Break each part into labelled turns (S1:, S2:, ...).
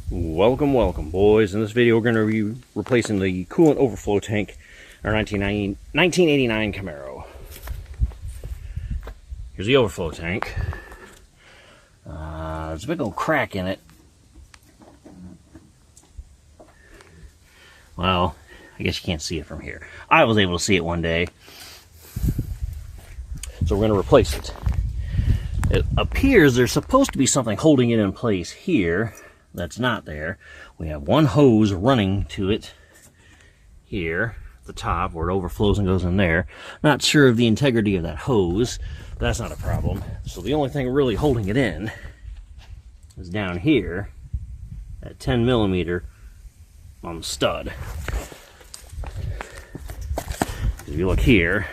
S1: Welcome boys. In this video we're going to be replacing the coolant overflow tank in our 1989 Camaro. Here's the overflow tank. There's a big old crack in it. Well, I guess you can't see it from here. I was able to see it one day. So we're going to replace it. It appears there's supposed to be something holding it in place here. That's not there. We have one hose running to it here at the top where it overflows and goes in there. Not sure of the integrity of that hose. That's not a problem. So the only thing really holding it in is down here at 10 millimeter on the stud. If you look here,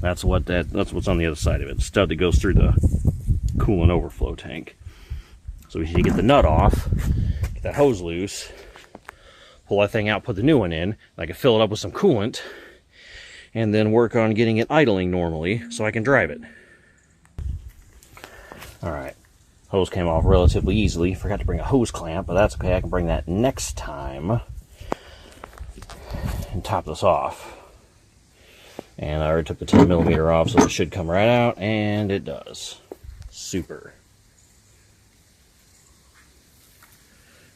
S1: that's what's on the other side of it. The stud that goes through the coolant overflow tank. So we should get the nut off, get that hose loose, pull that thing out, put the new one in. I can fill it up with some coolant, and then work on getting it idling normally so I can drive it. Alright, hose came off relatively easily. Forgot to bring a hose clamp, but that's okay. I can bring that next time and top this off. And I already took the 10 millimeter off, so it should come right out, and it does. Super.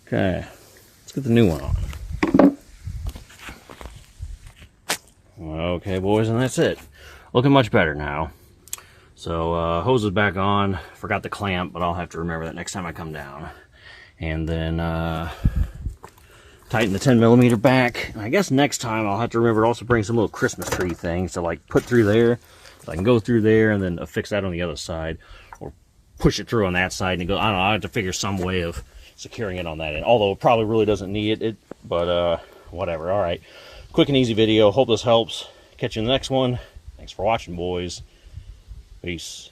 S1: Okay, let's get the new one on. Okay, boys, and that's it. Looking much better now. So, hose is back on. Forgot the clamp, but I'll have to remember that next time I come down. And then, tighten the 10 millimeter back. And I guess next time I'll have to remember to also bring some little Christmas tree things to, like, put through there. So I can go through there and then affix that on the other side. Or push it through on that side and go, I don't know, I have to figure some way of securing it on that end, although it probably really doesn't need it, but whatever. All right, quick and easy video. Hope this helps. Catch you in the next one. Thanks for watching, boys. Peace.